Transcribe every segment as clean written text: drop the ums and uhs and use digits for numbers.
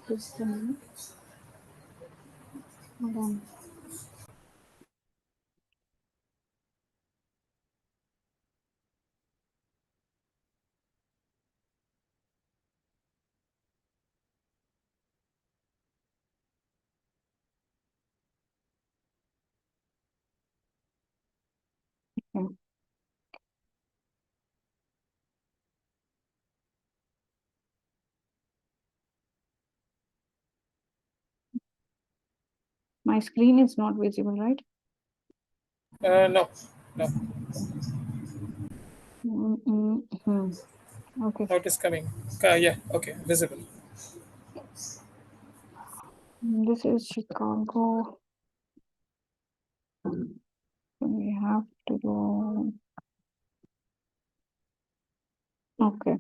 Just a minute. Hold on. Okay. My screen is not visible, right? No. Okay. Now it is coming. Yeah, okay, visible. This is Chicago. We have to do. Okay.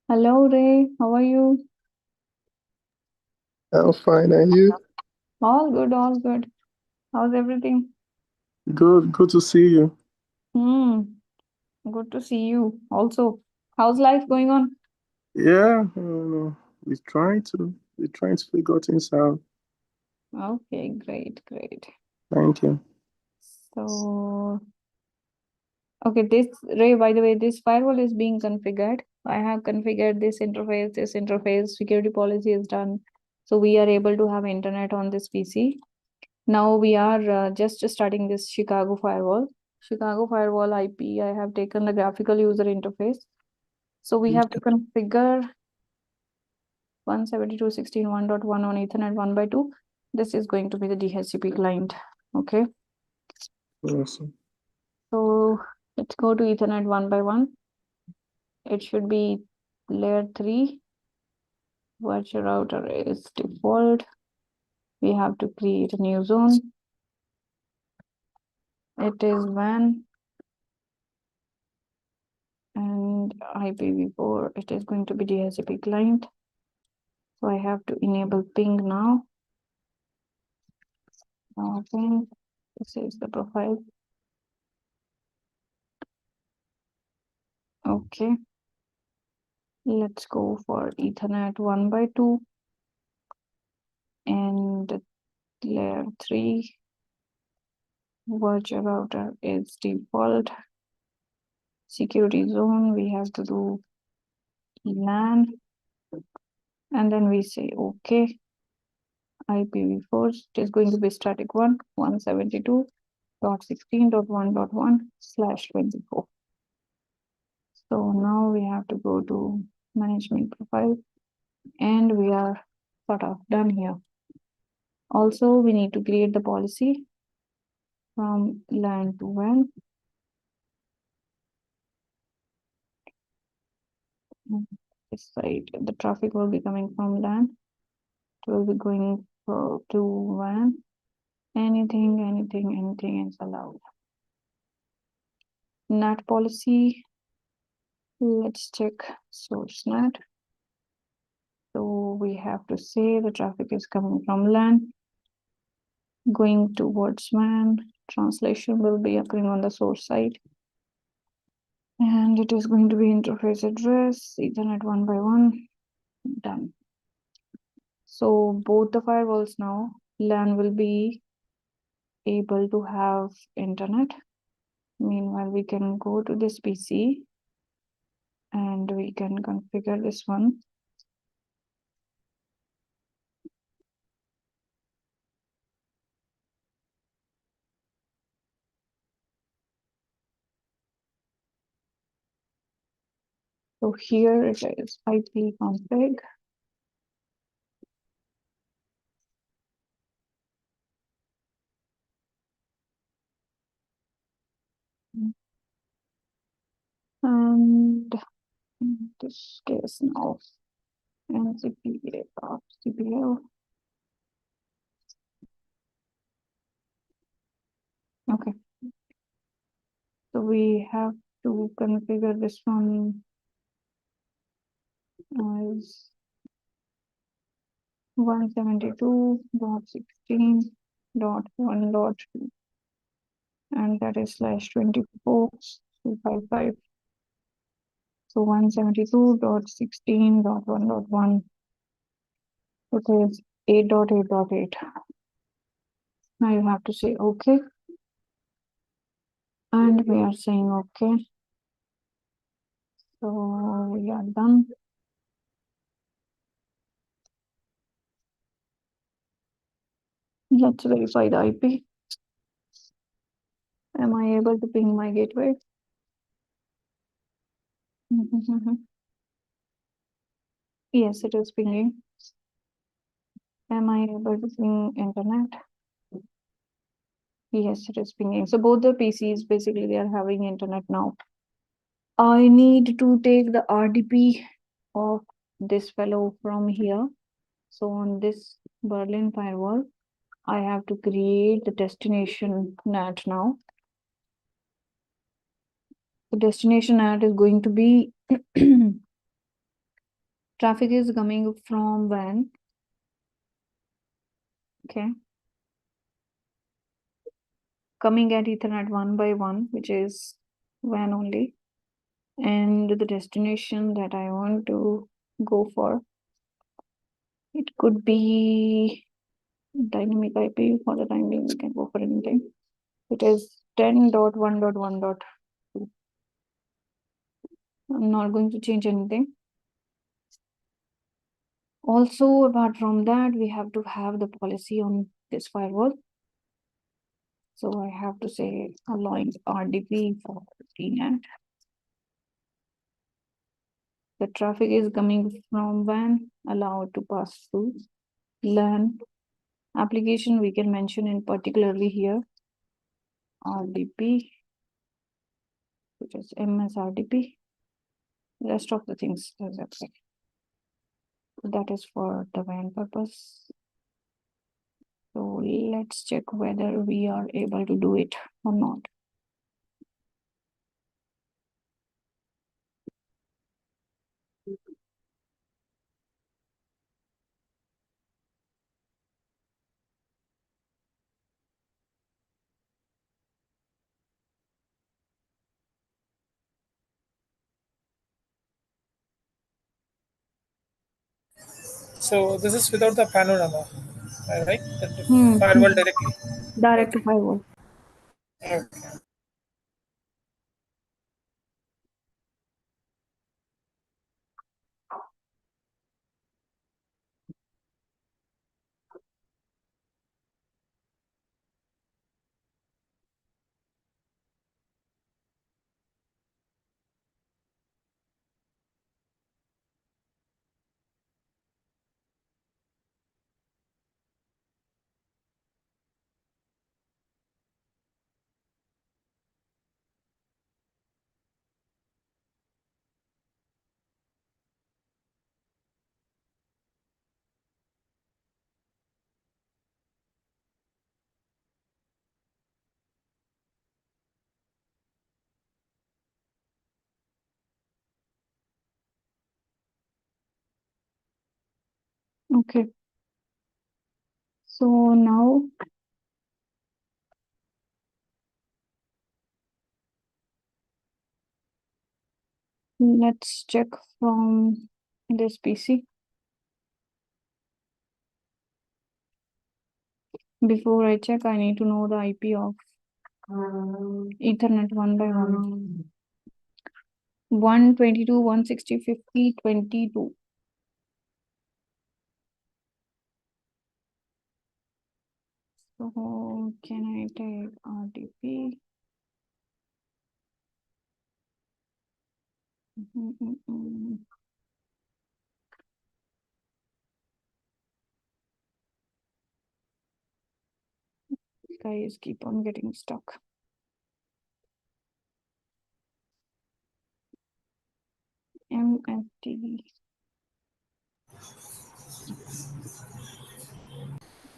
Hello, Ray. How are you? I'm fine, and you? All good, all good. How's everything? Good to see you. Good to see you. Also, how's life going on? Yeah, we're trying to figure things out. Okay, great. Thank you. So, okay, this Ray, by the way, this firewall is being configured. I have configured this interface, security policy is done. So we are able to have internet on this PC. Now we are just starting this Chicago firewall. Chicago firewall IP, I have taken the graphical user interface. So we have to configure 172.16.1.1 on Ethernet 1x2. This is going to be the DHCP client. Okay. Awesome. So let's go to Ethernet 1x1. It should be layer 3. Virtual router is default. We have to create a new zone. It is WAN and IPv4. It is going to be DHCP client. So I have to enable ping now. Ping. This is the profile. Okay. Let's go for Ethernet 1x2 and layer 3. Virtual router is default. Security zone, we have to do LAN. And then we say okay. IPv4, it is going to be static 1, 172.16.1.1/24. So now we have to go to management profile and we are sort of done here. Also, we need to create the policy from LAN to WAN. This side, the traffic will be coming from LAN. It will be going to WAN. Anything is allowed. NAT policy. Let's check source NAT. So we have to say the traffic is coming from LAN, going towards WAN. Translation will be occurring on the source side. And it is going to be interface address, Ethernet 1x1, done. So both the firewalls now, LAN will be able to have internet. Meanwhile, we can go to this PC and we can configure this one. So here it is IP config. And in this case now, NCPA of CPL. Okay. So we have to configure this one as 172.16. dot 1 dot 2, and that is /24/255. So 172.16.1.1, it is 8.8.8. Now you have to say okay, and we are saying okay. So we are done. Let's verify the IP. Am I able to ping my gateway? Yes, it is pinging. Am I able to ping internet? Yes, it is pinging. So both the PCs, basically, they are having internet now. I need to take the RDP of this fellow from here. So on this Berlin firewall, I have to create the destination NAT now. The destination NAT is going to be traffic is coming from WAN. Okay. Coming at Ethernet 1 by 1, which is WAN only. And the destination that I want to go for, it could be dynamic IP. For the time being, we can go for anything. It is 10.1.1.2. I'm not going to change anything. Also, apart from that, we have to have the policy on this firewall. So I have to say allowing RDP for TNAT. The traffic is coming from WAN, allowed to pass through LAN. Application we can mention in particularly here RDP, which is MSRDP. Rest of the things is okay. That is for the WAN purpose. So let's check whether we are able to do it or not. So this is without the panorama, right? The Hmm. firewall directly. Direct to Okay. firewall. Okay. Okay. So now let's check from this PC. Before I check, I need to know the IP of Ethernet 1 by 1. 122.160.50.22. So can I take RDP? Guys keep on getting stuck. MFT.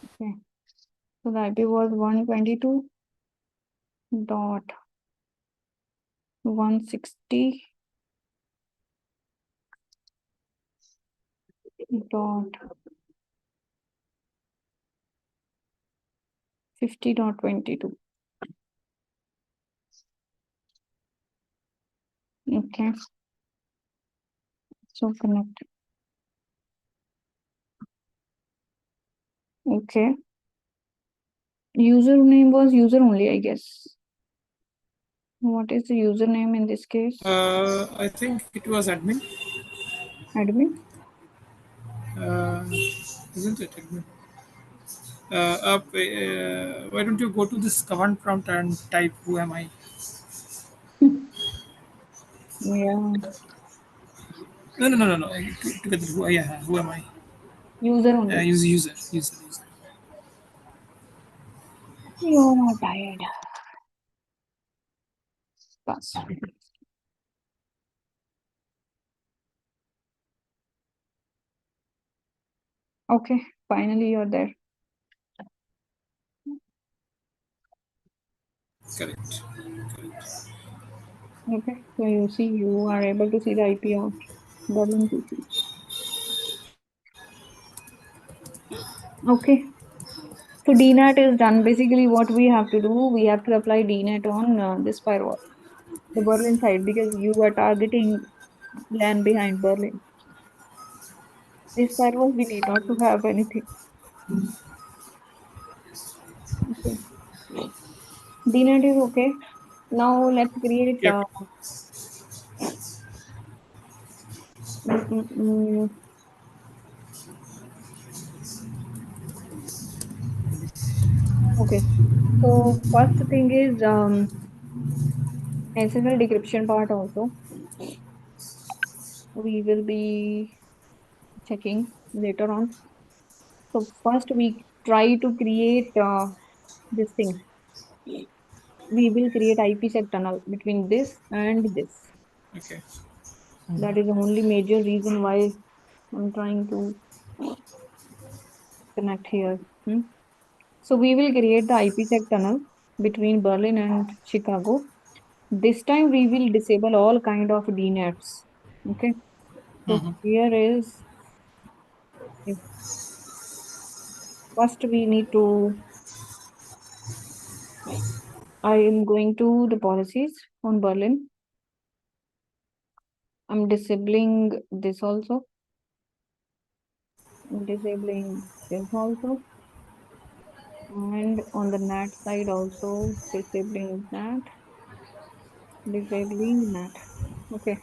Okay. So the IP was 122.160.1. 50.22. Okay. So connect. Okay. Username was user only, I guess. What is the username in this case? I think it was admin. Admin? Isn't it admin? Why don't you go to this command prompt and type "Who am I"? Yeah. No. Together, who am I? User only. User. You're tired. Pass. Okay, finally you're there. Correct. Okay, so you see, you are able to see the IP of Berlin PC. Okay, so DNAT is done. Basically, what we have to do, we have to apply DNAT on this firewall, the Berlin side, because you are targeting LAN behind Berlin. This firewall, we need not to have anything. Okay. DNAT is okay. Now let's create. Yep. Mm, mm, mm. Okay. So first thing is SSL decryption part also. We will be checking later on. So first we try to create this thing. We will create IPsec tunnel between this and this. Okay. That is the only major reason why I'm trying to connect here. So we will create the IPsec tunnel between Berlin and Chicago. This time we will disable all kind of DNATs. Okay. So here is, if first we need to, I am going to the policies on Berlin. I'm disabling this also. I'm disabling this also. And on the NAT side also disabling that, disabling NAT. Okay.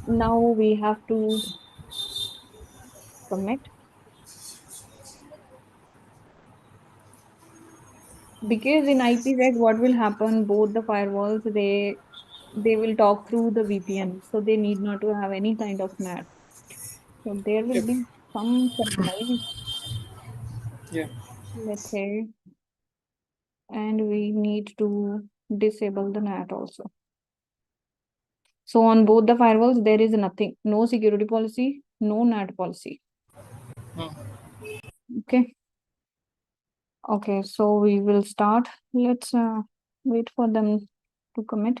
Now we have to commit, because in IPsec what will happen, both the firewalls, they will talk through the VPN, so they need not to have any kind of NAT. So there will Yep. be some surprise, Yeah. let's say, and we need to disable the NAT also. So on both the firewalls, there is nothing, no security policy, no NAT policy. Okay. Okay, so we will start. Let's wait for them to commit.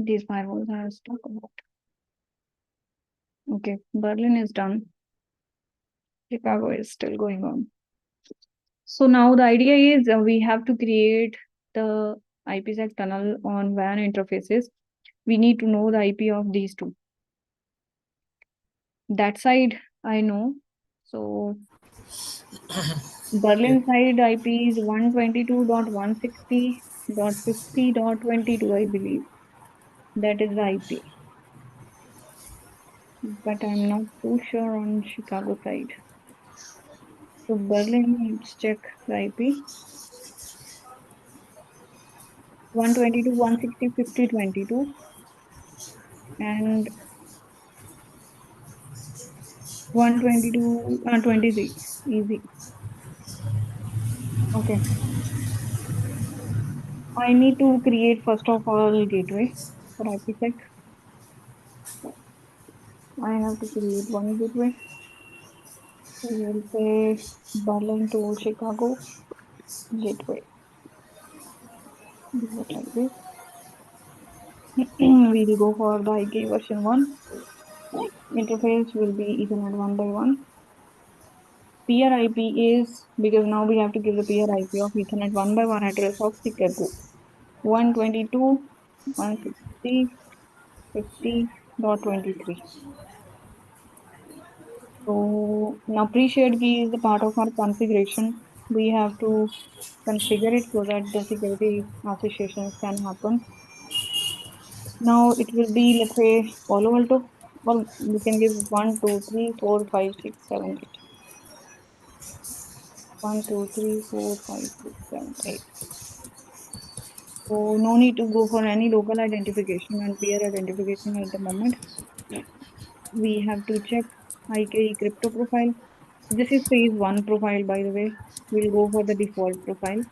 These firewalls are stuck about. Okay, Berlin is done. Chicago is still going on. So now the idea is we have to create the IPsec tunnel on WAN interfaces. We need to know the IP of these two. That side I know. So Berlin side IP is 122.160.50.22, I believe. That is the IP. But I'm not too sure on Chicago side. So Berlin, let's check the IP. 122, 160, 50, 22. And 122, 23. Easy. Okay. I need to create first of all gateway for IPsec. I have to create one gateway. We will say Berlin to Chicago gateway. Do it like this. We'll go for the IK version 1. Interface will be Ethernet 1 by 1. Peer IP is, because now we have to give the peer IP of Ethernet 1 by 1 address of Chicago. 122.160.50.23. So now pre-shared key is the part of our configuration. We have to configure it so that the security associations can happen. Now it will be, let's say, PaloAlto. Well, we can give 1, 2, 3, 4, 5, 6, 7, 8. 1, 2, 3, 4, 5, 6, 7, 8. So no need to go for any local identification and peer identification at the moment. We have to check IKE crypto profile. This is phase 1 profile, by the way. We'll go for the default profile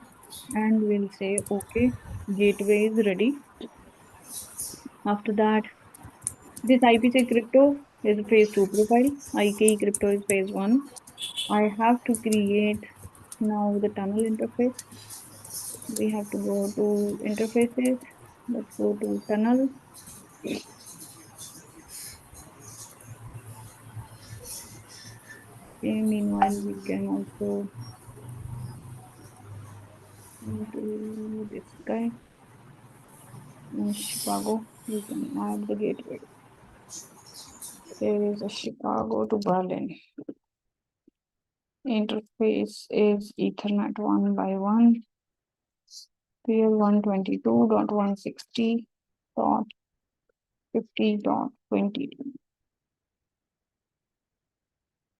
and we'll say, okay, gateway is ready. After that, this IPC crypto is phase 2 profile. IKE crypto is phase 1. I have to create now the tunnel interface. We have to go to interfaces. Let's go to tunnel. Okay, meanwhile, we can also do this guy in Chicago. We can add the gateway. There is a Chicago to Berlin. Interface is Ethernet 1 by 1. Peer 122.160.50.22.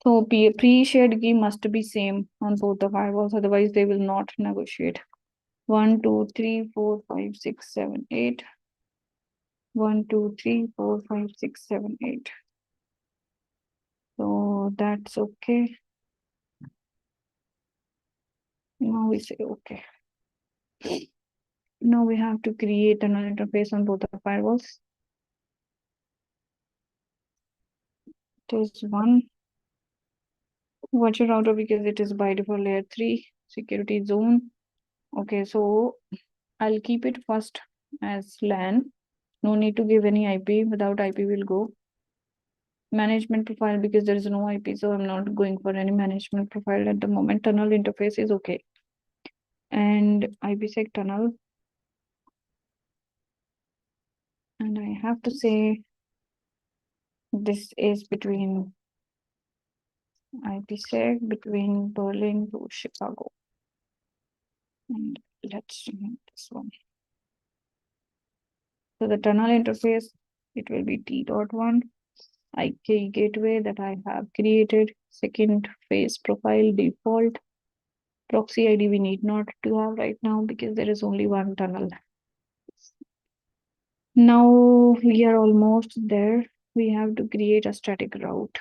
So pre-shared key must be same on both the firewalls, otherwise they will not negotiate. 1, 2, 3, 4, 5, 6, 7, 8. 1, 2, 3, 4, 5, 6, 7, 8. So that's okay. Now we say okay. Now we have to create another interface on both the firewalls. It is 1 virtual router because it is by default layer 3 security zone. Okay, so I'll keep it first as LAN. No need to give any IP. Without IP will go. Management profile, because there is no IP, so I'm not going for any management profile at the moment. Tunnel interface is okay. And IPsec tunnel. And I have to say this is between IPsec between Berlin to Chicago. And let's remove this one. So the tunnel interface, it will be T.1 IK gateway that I have created. Second phase profile default. Proxy ID we need not to have right now because there is only one tunnel. Now we are almost there. We have to create a static route.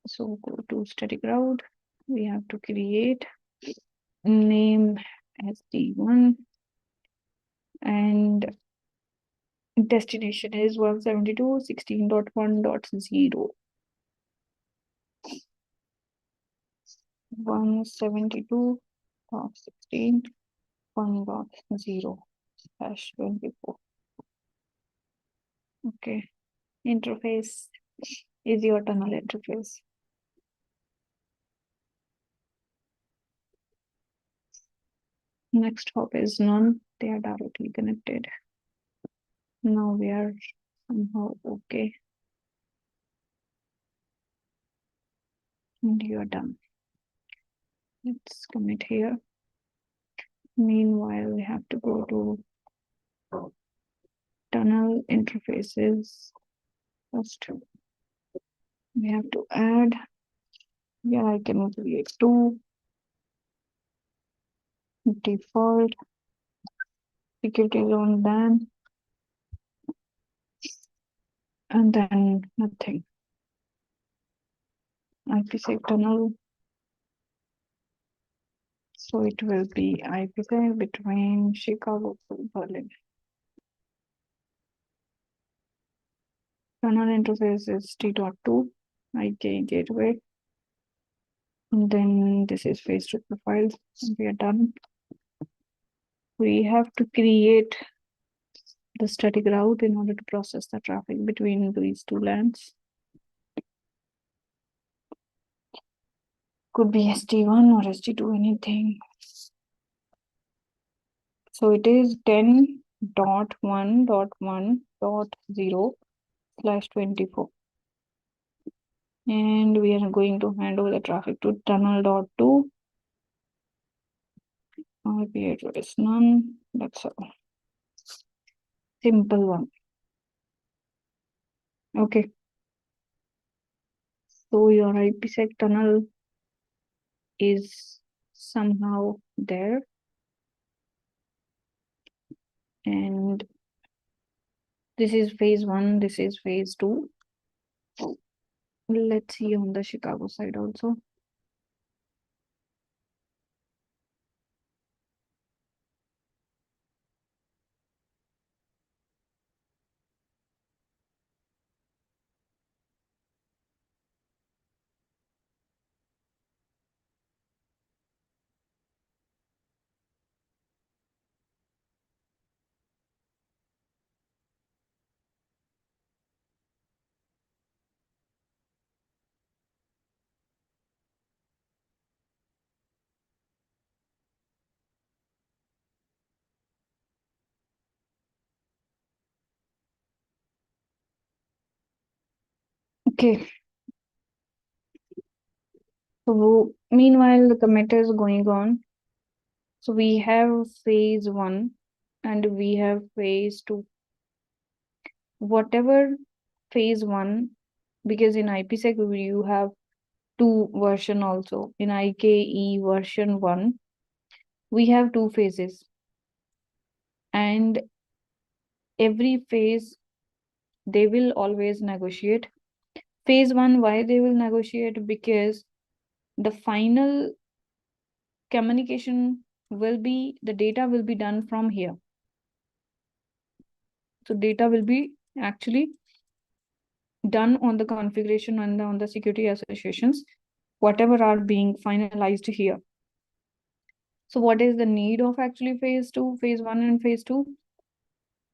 So go to static route. We have to create name as D1 and destination is 172.16.1.0. 172.16.1.0/24. Okay. Interface is your tunnel interface. Next hop is none. They are directly connected. Now we are somehow okay. And you are done. Let's commit here. Meanwhile, we have to go to tunnel interfaces. First, we have to add. Yeah, I can create 2 default security is on LAN, and then nothing. IPsec tunnel. So it will be IPsec between Chicago to Berlin. Tunnel interface is T.2, IK gateway. And then this is phase 2 profiles. We are done. We have to create the static route in order to process the traffic between these two LANs. Could be SD1 or SD2, anything. So it is 10.1.1.0/24. And we are going to hand over the traffic to tunnel.2. IP address none. That's all. Simple one. Okay. So your IPsec tunnel is somehow there. And this is phase 1, this is phase 2. Let's see on the Chicago side also. Okay. So meanwhile, the commit is going on. So we have phase 1 and we have phase 2. Whatever phase 1, because in IPsec you have 2 version also. In IKE version 1, we have 2 phases. And every phase, they will always negotiate. Phase 1, why they will negotiate? Because the final communication will be, the data will be done from here. So data will be actually done on the configuration and on the security associations, whatever are being finalized here. So what is the need of actually phase 2, phase 1 and phase 2?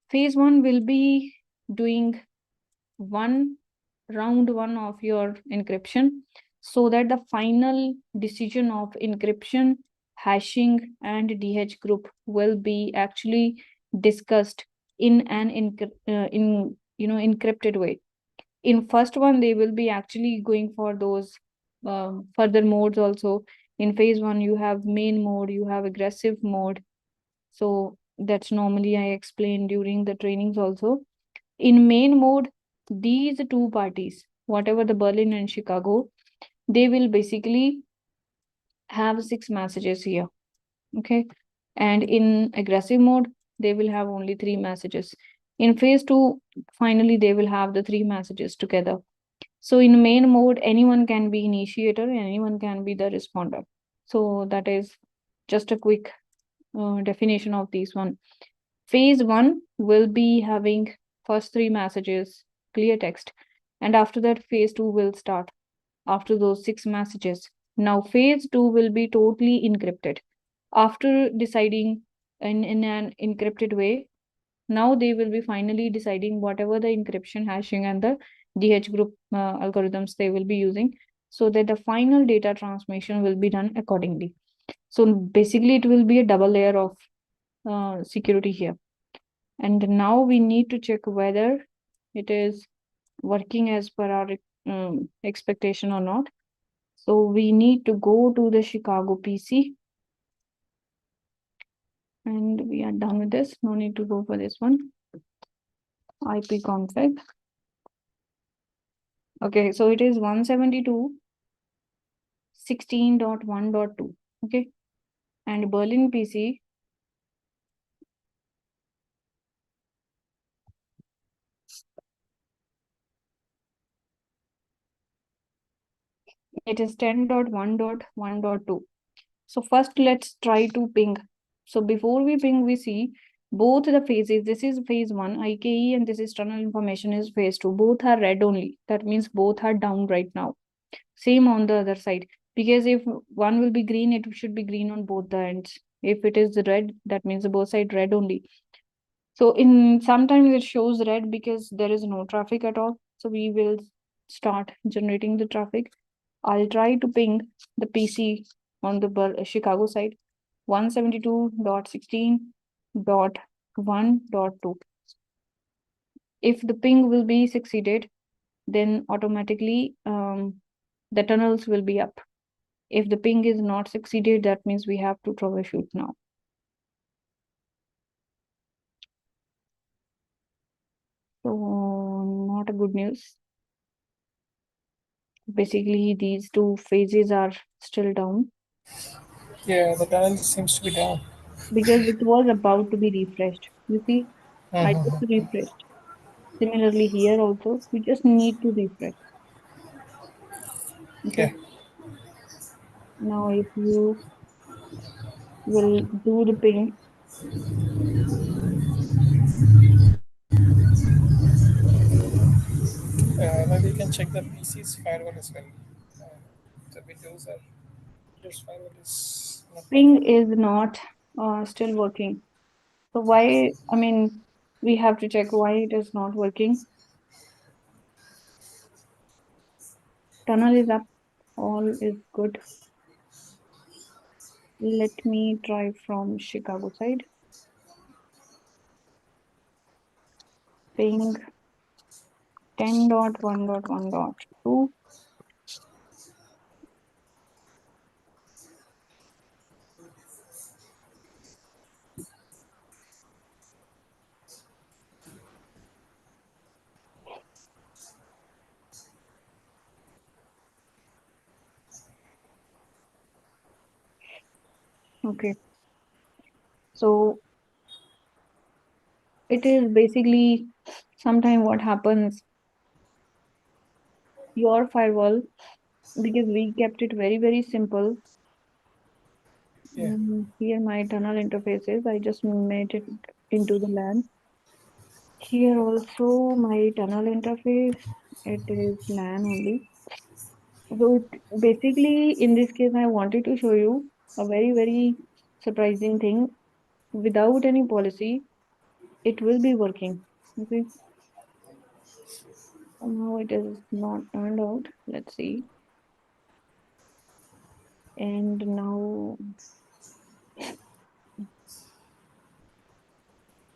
Phase 1 will be doing round 1 of your encryption, so that the final decision of encryption, hashing and DH group will be actually discussed in an encrypted way. In first one, they will be actually going for those further modes also. In phase 1, you have main mode, you have aggressive mode. So that's normally I explained during the trainings also. In main mode, these 2 parties, whatever the Berlin and Chicago, they will basically have 6 messages here. Okay. And in aggressive mode, they will have only 3 messages. In phase 2, finally, they will have the 3 messages together. So in main mode, anyone can be initiator and anyone can be the responder. So that is just a quick definition of this one. Phase 1 will be having first 3 messages, clear text. And after that, phase 2 will start after those 6 messages. Now phase 2 will be totally encrypted. After deciding in an encrypted way, now they will be finally deciding whatever the encryption, hashing and the DH group algorithms they will be using, so that the final data transmission will be done accordingly. So basically it will be a double layer of security here. And now we need to check whether it is working as per our expectation or not. So we need to go to the Chicago PC. And we are done with this. No need to go for this one. IP config. Okay, so it is 172.16.1.2. Okay. And Berlin PC It is 10.1.1.2. So first let's try to ping. So before we ping, we see both the phases. This is phase 1, IKE, and this is tunnel information is phase 2. Both are red only. That means both are down right now. Same on the other side. Because if one will be green, it should be green on both the ends. If it is red, that means the both side red only. So in sometimes it shows red because there is no traffic at all. So we will start generating the traffic. I'll try to ping the PC on the Chicago side 172.16.1.2. If the ping will be succeeded, then automatically the tunnels will be up. If the ping is not succeeded, that means we have to troubleshoot now. So not a good news. Basically, these two phases are still down Yeah, the tunnel seems to be down. because it was about to be refreshed. You see, I just Mm-hmm. refreshed. Similarly, here also, we just need to refresh. Yeah. Okay. Now, if you will do the ping, Maybe you can check the PC's firewall as well. Uh, the Windows firewall is not ping working. is not still working. So why? I mean, we have to check why it is not working. Tunnel is up. All is good. Let me try from Chicago side. Ping 10.1.1.2. Okay. So it is basically sometime what happens, your firewall, because we kept it very, very simple. Yeah. Here my tunnel interfaces, I just made it into the LAN. Here also my tunnel interface, it is LAN only. So basically in this case, I wanted to show you a very, very surprising thing. Without any policy, it will be working. Okay. Somehow it is not turned out. Let's see. And now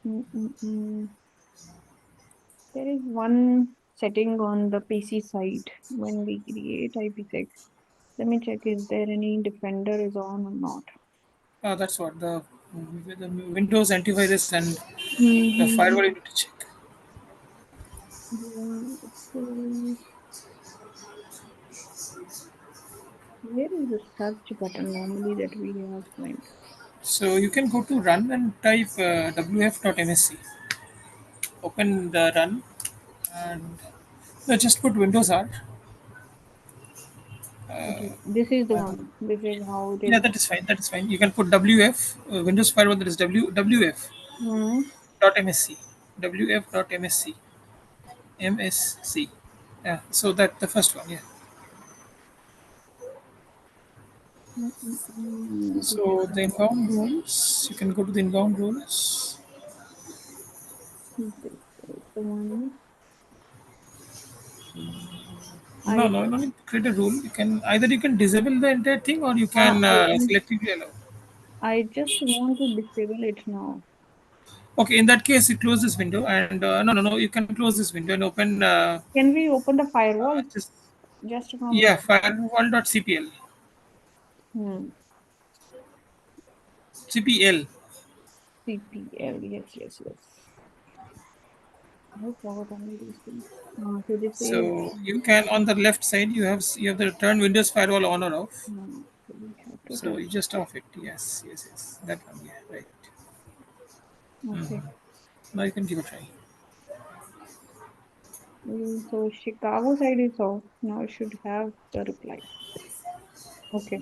mm, mm, mm, there is one setting on the PC side when we create IPsec. Let me check is there any defender is on or not. That's what the Windows antivirus and the Mm-hmm. firewall you need to check. Yeah, so where is the search button normally that we have find? So you can go to run and type wf.msc. Open the run and just put Windows R. Okay, this is the And one. This is how it yeah, is. that is fine. That is fine. You can put WF Windows firewall. That is WF Hmm. dot MSC. WF dot MSC. MSC. Yeah. So that the first one. Yeah. This is So the inbound rules. You can go to the inbound rules. this is the one. No, I no, no need to create a rule. You can disable the entire thing or you uh, can I want selectively allow. I just want to disable it now. Okay, in that case, you close this window and no. You can close this window and open Can we open the firewall just just from yeah here? firewall.cpl. Hmm. CPL. CPL. Yes, yes, yes. I forgot all these things. So this is So you can on the left side you have the turn Windows firewall on or off. so we have to So turn. you just off it. Yes. That one. Yeah, right. Okay. Now you can give a try. So Chicago side is off. Now it should have the reply. Okay.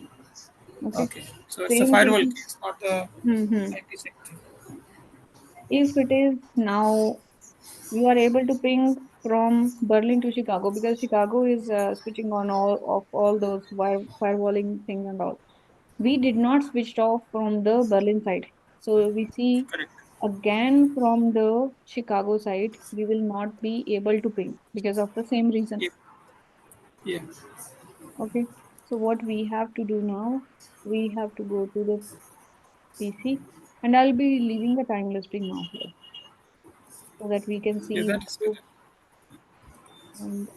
Okay. Okay, so it's a Same firewall thing. case, not a Mm-hmm. IPsec thing. If it is now, you are able to ping from Berlin to Chicago because Chicago is switching on all those firewalling thing and all. We did not switched off from the Berlin side. So we see Correct. again from the Chicago side, we will not be able to ping because of the same reason. Yeah. Yeah. Okay. So what we have to do now, we have to go to the PC and I'll be leaving the time listing now here so that we can Yeah, see that is better. and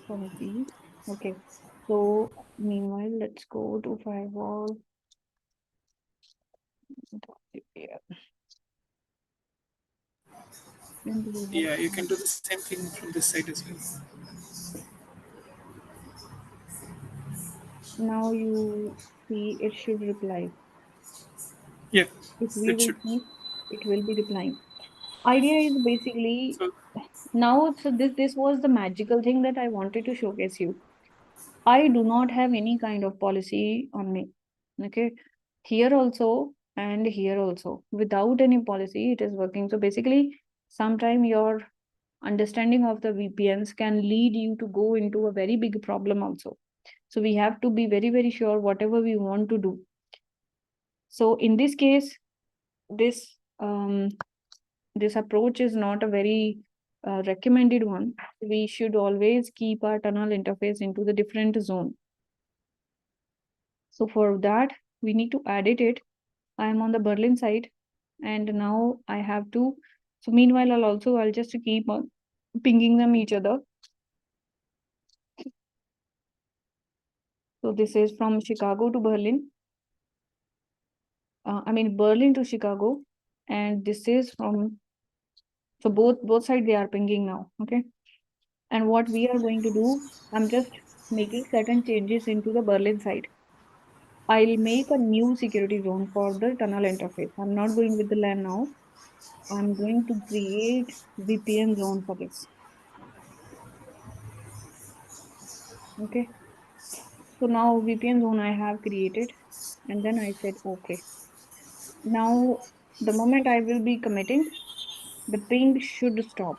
from these. Okay. So meanwhile, let's go to firewall. Yeah. And we have Yeah, you can do the same thing from this side as well. now you see it should reply. Yeah, If we it will should. see, it will be replying. Idea is basically So now. So this was the magical thing that I wanted to showcase you. I do not have any kind of policy on me. Okay. Here also and here also. Without any policy, it is working. So basically, sometime your understanding of the VPNs can lead you to go into a very big problem also. So we have to be very, very sure whatever we want to do. So in this case, this this approach is not a very recommended one. We should always keep our tunnel interface into the different zone. So for that, we need to edit it. I am on the Berlin side and now I have to, so meanwhile I'll just keep on pinging them each other. So this is from Chicago to Berlin. I mean Berlin to Chicago, and this is from, so both sides they are pinging now. Okay. And what we are going to do, I'm just making certain changes into the Berlin side. I'll make a new security zone for the tunnel interface. I'm not going with the LAN now. I'm going to create VPN zone for this. Okay. So now VPN zone I have created and then I said okay. Now the moment I will be committing, the ping should stop.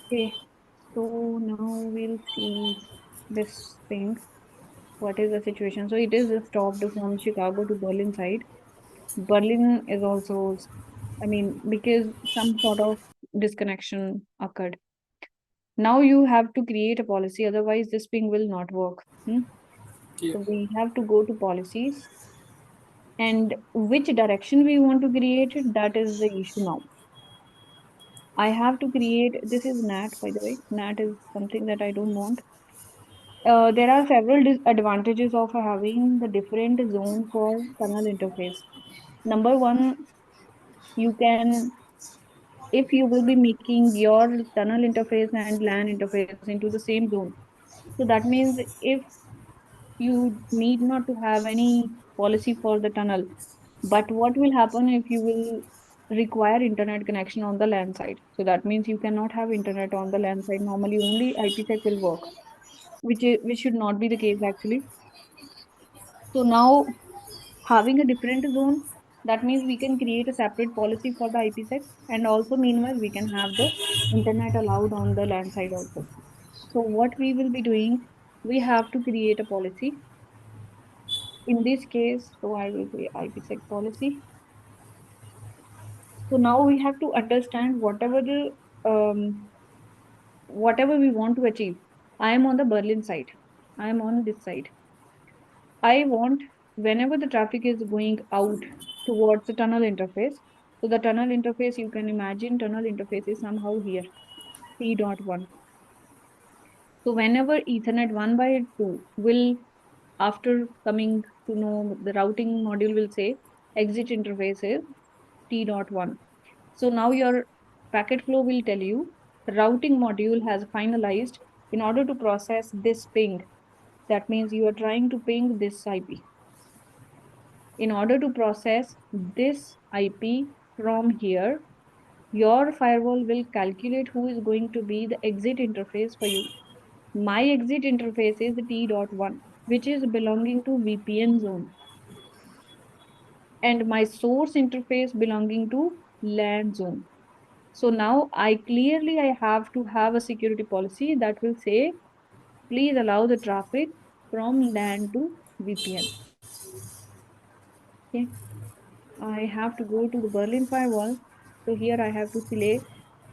Okay. So now we'll see this thing. What is the situation? So it is stopped from Chicago to Berlin side. Berlin is also, I mean, because some sort of disconnection occurred. Now you have to create a policy, otherwise this ping will not work. yeah, So we have to go to policies and which direction we want to create it, that is the issue now. I have to create, this is NAT by the way. NAT is something that I don't want. There are several disadvantages of having the different zone for tunnel interface. Number one, you can if you will be making your tunnel interface and LAN interface into the same zone. So that means if you need not to have any policy for the tunnel, but what will happen if you will require internet connection on the LAN side? So that means you cannot have internet on the LAN side. Normally only IPsec will work, which should not be the case actually. So now having a different zone, that means we can create a separate policy for the IPsec, and also meanwhile we can have the internet allowed on the LAN side also. So what we will be doing, we have to create a policy. In this case, so I will say IPsec policy. So now we have to understand whatever we want to achieve. I am on the Berlin side. I am on this side. I want whenever the traffic is going out towards the tunnel interface. So the tunnel interface, you can imagine tunnel interface is somehow here, T.1. So whenever Ethernet 1 by 2 will, after coming to know, the routing module will say exit interface is T.1. So now your packet flow will tell you the routing module has finalized in order to process this ping. That means you are trying to ping this IP. In order to process this IP from here, your firewall will calculate who is going to be the exit interface for you. My exit interface is T.1, which is belonging to VPN zone. And my source interface belonging to LAN zone. So now I have to have a security policy that will say, please allow the traffic from LAN to VPN. Okay. I have to go to the Berlin firewall. So here I have to select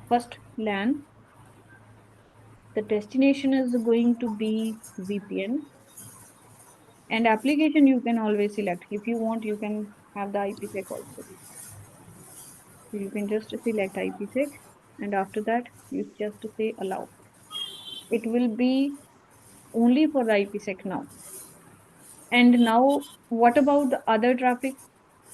first LAN. The destination is going to be VPN. And application you can always select. If you want, you can have the IPsec also. So you can just select IPsec, and after that you just say allow. It will be only for the IPsec now. And now what about the other traffic?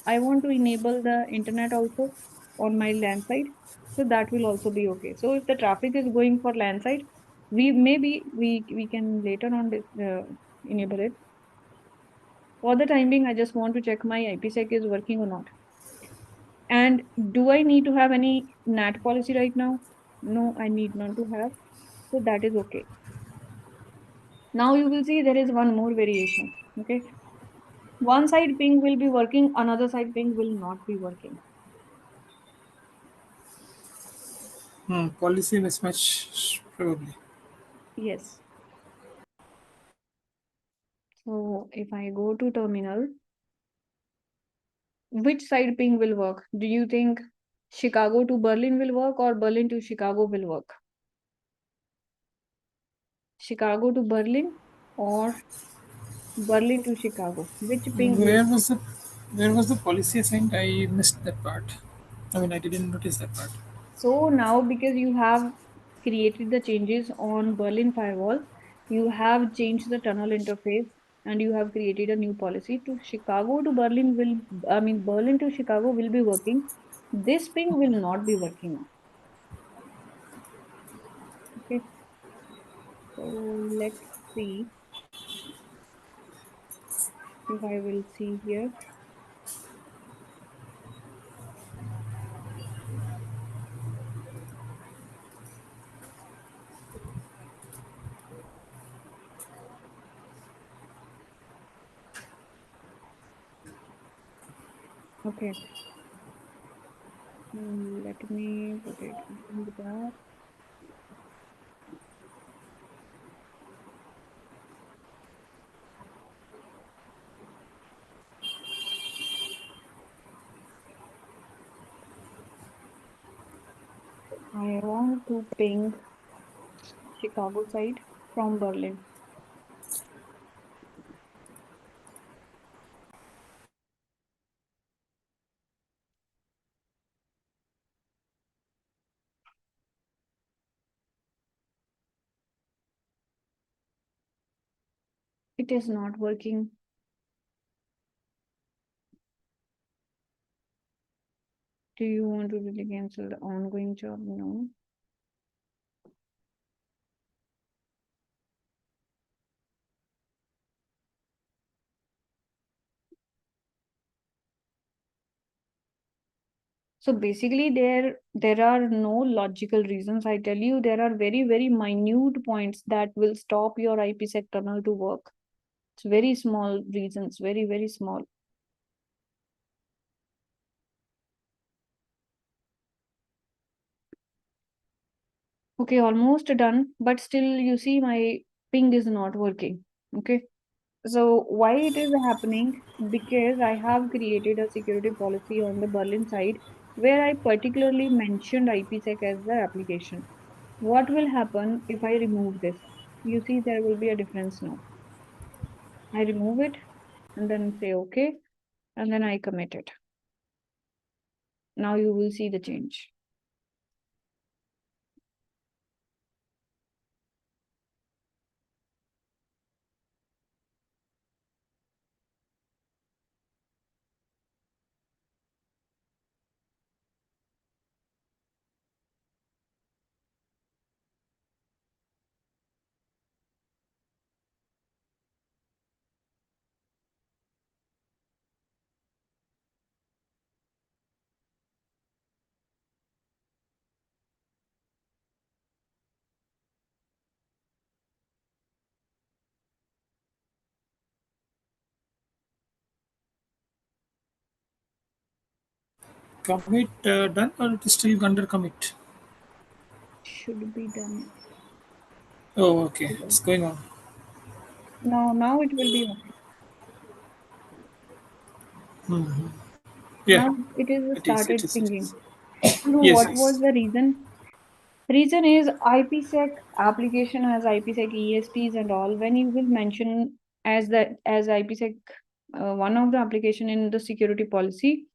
I want to enable the internet also on my LAN side. So that will also be okay. So if the traffic is going for LAN side, we can later on enable it. For the time being, I just want to check my IPsec is working or not. And do I need to have any NAT policy right now? No, I need not to have. So that is okay. Now you will see there is one more variation. Okay. One side ping will be working, another side ping will not be working. Policy mismatch, probably. Yes. So if I go to terminal, which side ping will work? Do you think Chicago to Berlin will work or Berlin to Chicago will work? Chicago to Berlin or Berlin to Chicago? Which ping will Where was the where was the policy assigned? I missed that part. I mean, I didn't notice that part. So now because you have created the changes on Berlin firewall, you have changed the tunnel interface and you have created a new policy to Chicago to Berlin will, I mean, Berlin to Chicago will be working. This ping will not be working now. Okay. So let's see if I will see here. Okay. Let me put it in the back. I want to ping Chicago side from Berlin. It is not working. Do you want to really cancel the ongoing job? No. So basically there are no logical reasons. I tell you, there are very, very minute points that will stop your IPsec tunnel to work. It's very small reasons, very, very small. Okay, almost done, but still you see my ping is not working. Okay. So why it is happening? Because I have created a security policy on the Berlin side where I particularly mentioned IPsec as the application. What will happen if I remove this? You see there will be a difference now. I remove it and then say okay, and then I commit it. Now you will see the change. Commit done or it is still under commit? Should be done. Oh, okay. It's going on. Now it will be okay. Yeah, Now it is it is. It started is. It pinging. is. You know Yes, what was yes. the reason? Reason is IPsec application has IPsec ESPs and all. When you will mention as IPsec one of the application in the security policy,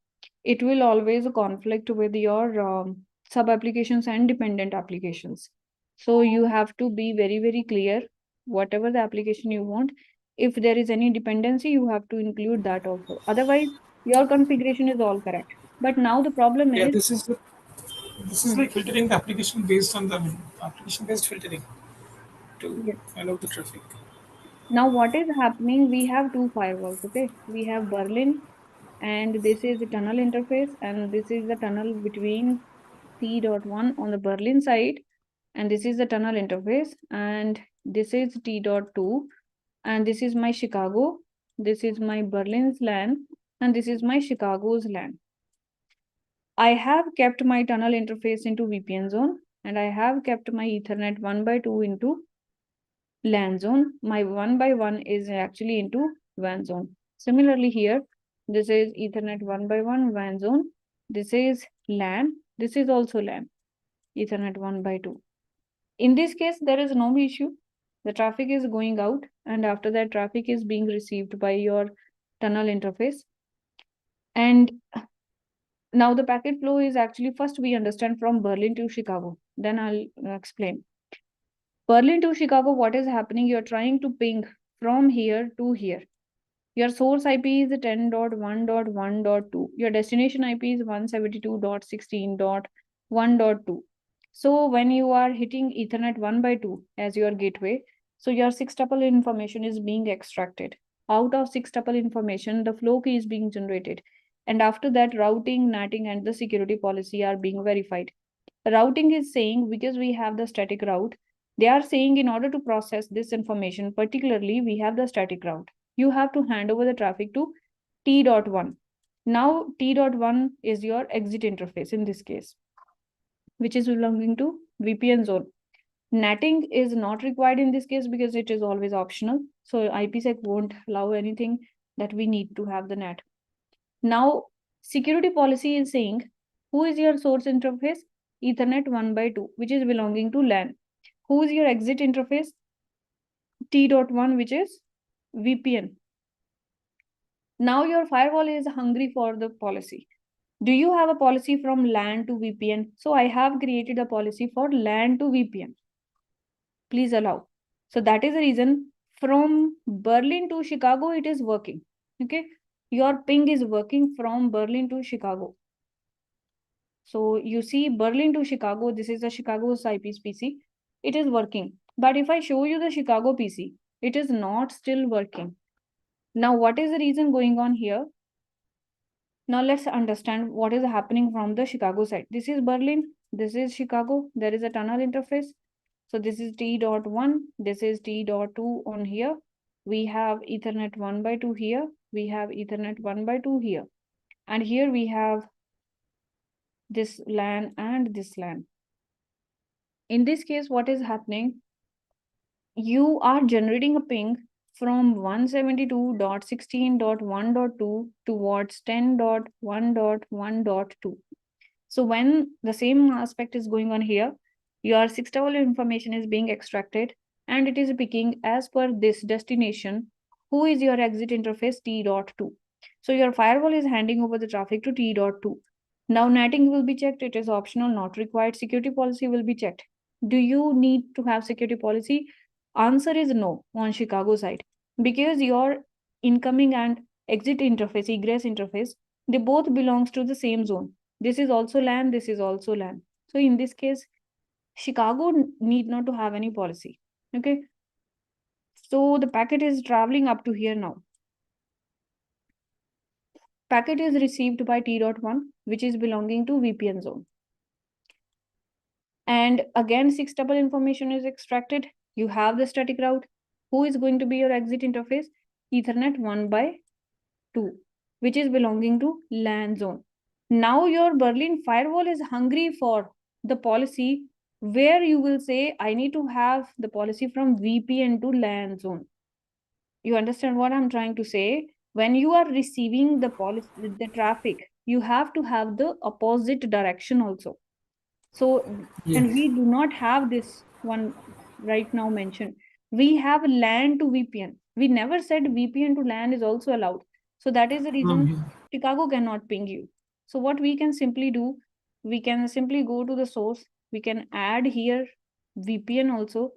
it will always conflict with your sub applications and dependent applications. So you have to be very, very clear whatever the application you want. If there is any dependency, you have to include that also. Otherwise, your configuration is all correct. But now the problem Yeah, is, this is hmm, like filtering the application based on the application based filtering to yes. allow the traffic. Now what is happening? We have two firewalls. Okay, we have Berlin, and this is the tunnel interface, and this is the tunnel between T.1 on the Berlin side, and this is the tunnel interface, and this is T.2, and this is my Chicago, this is my Berlin's LAN, and this is my Chicago's LAN. I have kept my tunnel interface into VPN zone, and I have kept my Ethernet 1x2 into LAN zone. My 1x1 is actually into WAN zone. Similarly here, this is Ethernet 1x1 WAN zone. This is LAN. This is also LAN, Ethernet 1x2. In this case, there is no issue. The traffic is going out, and after that traffic is being received by your tunnel interface. And now the packet flow is actually, first we understand from Berlin to Chicago. Then I'll explain. Berlin to Chicago, what is happening? You're trying to ping from here to here. Your source IP is 10.1.1.2. Your destination IP is 172.16.1.2. So when you are hitting Ethernet 1x2 as your gateway, so your 6-tuple information is being extracted. Out of 6-tuple information, the flow key is being generated. And after that, routing, NATing, and the security policy are being verified. Routing is saying, because we have the static route, they are saying in order to process this information, particularly we have the static route, you have to hand over the traffic to T.1. Now T.1 is your exit interface in this case, which is belonging to VPN zone. NATing is not required in this case because it is always optional. So IPsec won't allow anything that we need to have the NAT. Now security policy is saying, who is your source interface? Ethernet 1x2, which is belonging to LAN. Who is your exit interface? T.1, which is VPN. Now your firewall is hungry for the policy. Do you have a policy from LAN to VPN? So I have created a policy for LAN to VPN. Please allow. So that is the reason from Berlin to Chicago, it is working. Okay. Your ping is working from Berlin to Chicago. So you see Berlin to Chicago, this is the Chicago's IP's PC. It is working. But if I show you the Chicago PC, it is not still working. Now, what is the reason going on here? Now let's understand what is happening from the Chicago side. This is Berlin, this is Chicago, there is a tunnel interface. So this is T.1, this is T.2 on here. We have Ethernet 1/2 here, we have Ethernet 1/2 here. And here we have this LAN and this LAN. In this case, what is happening? You are generating a ping from 172.16.1.2 towards 10.1.1.2. So when the same aspect is going on here, your 6 level information is being extracted and it is picking as per this destination, who is your exit interface T.2. So your firewall is handing over the traffic to T.2. Now netting will be checked. It is optional, not required. Security policy will be checked. Do you need to have security policy? Answer is no on Chicago side, because your incoming and exit interface, egress interface, they both belongs to the same zone. This is also LAN, this is also LAN. So in this case, Chicago need not to have any policy. Okay. So the packet is traveling up to here now. Packet is received by T.1, which is belonging to VPN zone. And again, 6 tuple information is extracted. You have the static route. Who is going to be your exit interface? Ethernet 1/2, which is belonging to LAN zone. Now your Berlin firewall is hungry for the policy where you will say, I need to have the policy from VPN to LAN zone. You understand what I'm trying to say? When you are receiving the policy, the traffic, you have to have the opposite direction also. So, Yeah. and we do not have this one right now mentioned. We have LAN to VPN. We never said VPN to LAN is also allowed. So that is the reason Chicago cannot ping you. So what we can simply do, we can simply go to the source. We can add here VPN also.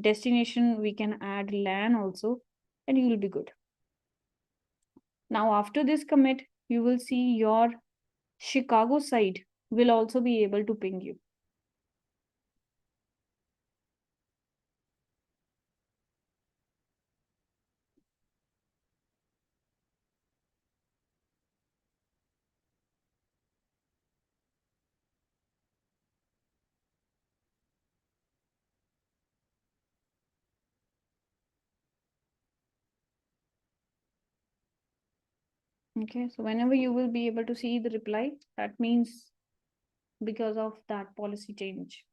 Destination, we can add LAN also, and you will be good. Now after this commit, you will see your Chicago side will also be able to ping you. Okay, so whenever you will be able to see the reply, that means because of that policy change.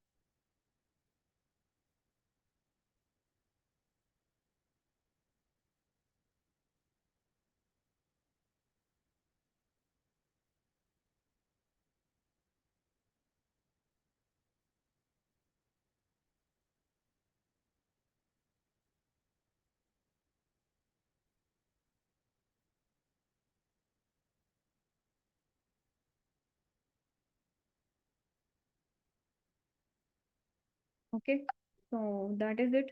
Okay, so that is it.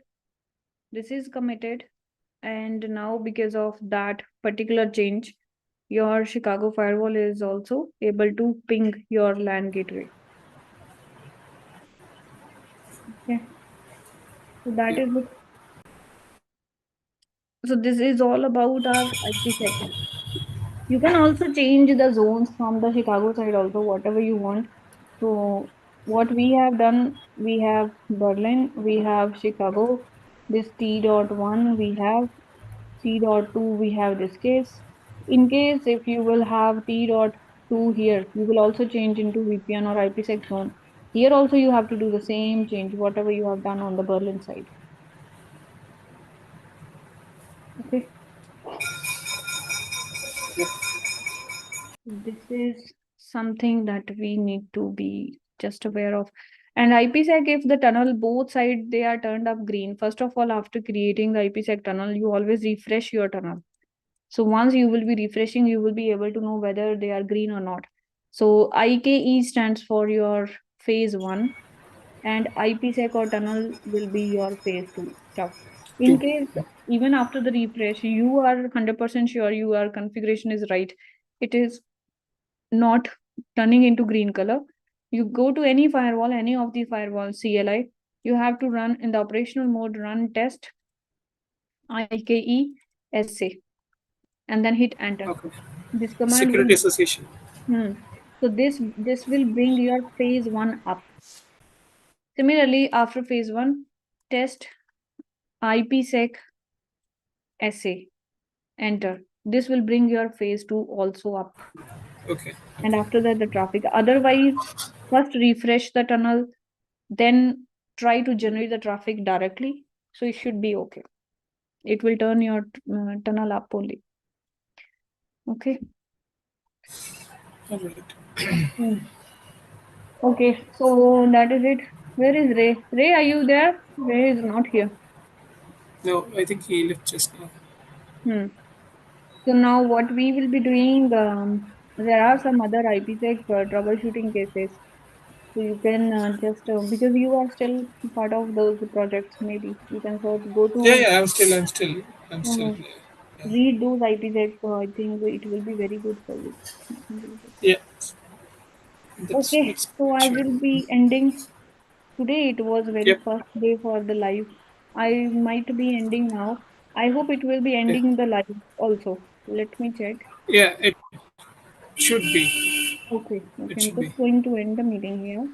This is committed. And now because of that particular change, your Chicago firewall is also able to ping your LAN gateway. Okay, so that is it. So this is all about our IPsec. You can also change the zones from the Chicago side also, whatever you want. So what we have done, we have Berlin, we have Chicago, this T.1, we have T.2, we have this case. In case if you will have T.2 here, you will also change into VPN or IPsec zone. Here also you have to do the same change, whatever you have done on the Berlin side. Okay. This is something that we need to be just aware of. And IPsec, if the tunnel both sides they are turned up green, first of all, after creating the IPsec tunnel, you always refresh your tunnel. So once you will be refreshing, you will be able to know whether they are green or not. So IKE stands for your phase 1, and IPsec or tunnel will be your phase 2 stuff. In case even after the refresh, you are 100% sure your configuration is right, it is not turning into green color, You go to any firewall, any of the firewall CLI, you have to run in the operational mode, run test IKESA, and then hit enter. Okay. This command Security will association. so this will bring your phase 1 up. Similarly, after phase 1, test IPsec SA, enter. This will bring your phase 2 also up. Okay. And after that, the traffic. Otherwise, first refresh the tunnel, then try to generate the traffic directly. So it should be okay. It will turn your tunnel up only. Okay. All right. Hmm. Okay, so that is it. Where is Ray? Ray, are you there? Ray is not here. No, I think he left just now. Hmm. So now what we will be doing, there are some other IPsec troubleshooting cases. So you can just, because you are still part of those projects, maybe you can search, go Yeah, to yeah. I'm still uh, here. Yeah. read those IPsec. I think it will be very good for you. Yeah. That's Okay, that's so I sure. will be ending. Today it was very Yep. first day for the live. I might be ending now. I hope it will be Yeah. ending the live also. Let me check. Yeah. It should be. Okay, okay. It I'm should just be. going to end the meeting here.